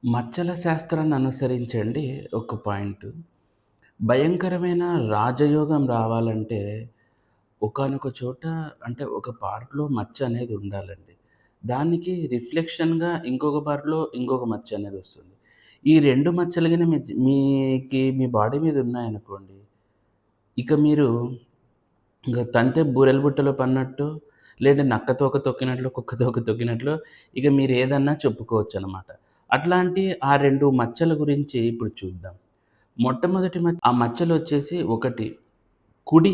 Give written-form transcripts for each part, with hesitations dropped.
మచ్చల శాస్త్రాన్ని అనుసరించండి ఒక పాయింటు. భయంకరమైన రాజయోగం రావాలంటే ఒకానొక చోట అంటే ఒక పార్ట్‌లో మచ్చ అనేది ఉండాలండి. దానికి రిఫ్లెక్షన్‌గా ఇంకొక పార్ట్‌లో ఇంకొక మచ్చ అనేదొస్తుంది. ఈ 2 మచ్చలు గాని మీ బాడీ మీద ఉన్నాయనుకోండి, ఇక మీరు ఇంక తంతె బూరెల బుట్టలో పడినట్టు, లేదా నక్క తోక తొక్కినట్లు, కుక్క తోక తొక్కినట్లు ఇక మీరేదన్నా చెప్పుకోవచ్చనమాట. అట్లాంటి ఆ 2 మచ్చల గురించి ఇప్పుడు చూద్దాం. మొట్టమొదటి ఆ మచ్చలొచ్చేసి ఒకటి కుడి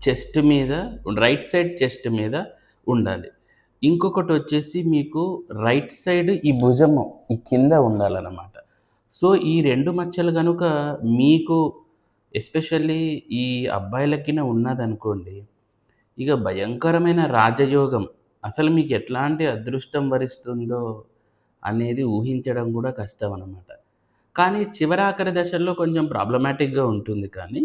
చెస్ట్ మీద రైట్ సైడ్ చెస్ట్ మీద ఉండాలి. ఇంకొకటొచ్చేసి మీకు రైట్ సైడ్ ఈ భుజము ఈ కింద ఉండాలనమాట. సో, ఈ 2 మచ్చలు గనుక మీకు ఎస్పెషల్లీ ఈ అబ్బాయిలకిన ఉన్నదనుకోండి, ఇక భయంకరమైన రాజయోగం. అసలు మీకెట్లాంటి అదృష్టం వరిస్తుందో అనేది ఊహించడం గూడా కష్టమనమాట. కానీ చివరాఖరి దశల్లో కొంచెం ప్రాబ్లమాటిక్‌గా ఉంటుంది కానీ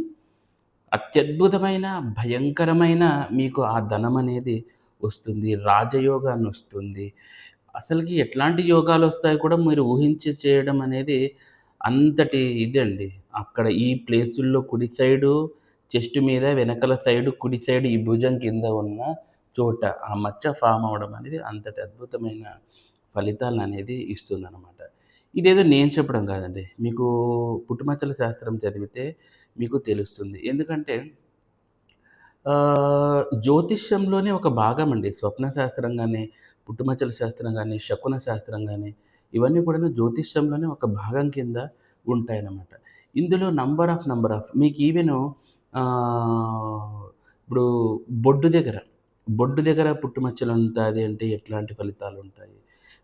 అత్యద్భుతమైన, భయంకరమైన మీకు ఆ ధనమనేది వస్తుంది. రాజయోగాన్నొస్తుంది. అసలకి ఎట్లాంటి యోగాలొస్తాయో కూడా మీరు ఊహించి చేయడం అనేది అంతటి ఇదండి. అక్కడ ఈ ప్లేసుల్లో కుడి సైడు చెస్ట్ మీద వెనకల సైడు కుడి సైడ్ ఈ భుజం కింద ఉన్న చోట ఆ మచ్చ ఫార్మ్ అవ్వడం అనేది అంతటి అద్భుతమైన ఫలితాలననేది ఇస్తుందనమాట. ఇదేదో నేను చెప్పడం కాదండి. మీకు పుట్టుమచ్చల శాస్త్రం చదివితే మీకు తెలుస్తుంది. ఎందుకంటే జ్యోతిష్యంలోనే ఒక భాగమండి. స్వప్న శాస్త్రం గాని, పుట్టుమచ్చల శాస్త్రం గాని, శకున శాస్త్రం గాని, ఇవన్నీ కూడాను జ్యోతిష్యంలోనే ఒక భాగం కింద ఉంటాయన్నమాట. ఇందులో నంబర్ ఆఫ్ మీకు ఈవెను ఇప్పుడు బొడ్డు దగ్గర, బొడ్డు దగ్గర పుట్టుమచ్చలుంటాది అంటే ఎట్లాంటి ఫలితాలుంటాయి?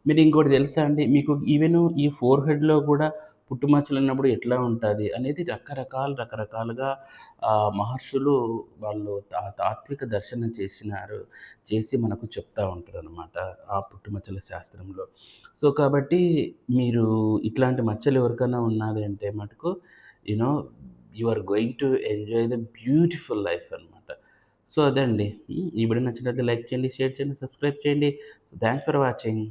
మీరింకోటి తెలుసా అండి? మీకు ఈవెను ఈ ఫోర్‌హెడ్‌లో గూడా పుట్టుమచ్చలున్నప్పుడు ఎట్లా ఉంటాది అనేది రకరకాలుగా మహర్షులు వాళ్ళు తాత్విక దర్శనం చేసి మనకు చెప్తా ఉంటారనమాట. ఆ పుట్టుమచ్చల శాస్త్రంలో. సో, కాబట్టి మీరు ఇట్లాంటి మచ్చలు ఎవరికన్నా ఉన్నాది అంటే మటుకు you know you are going to enjoy the beautiful life అనమాట. సో, అదండి. ఈ వీడియో నచ్చినట్లయితే లైక్ చేయండి, షేర్ చేయండి, సబ్స్క్రైబ్ చేయండి. Thanks for watching.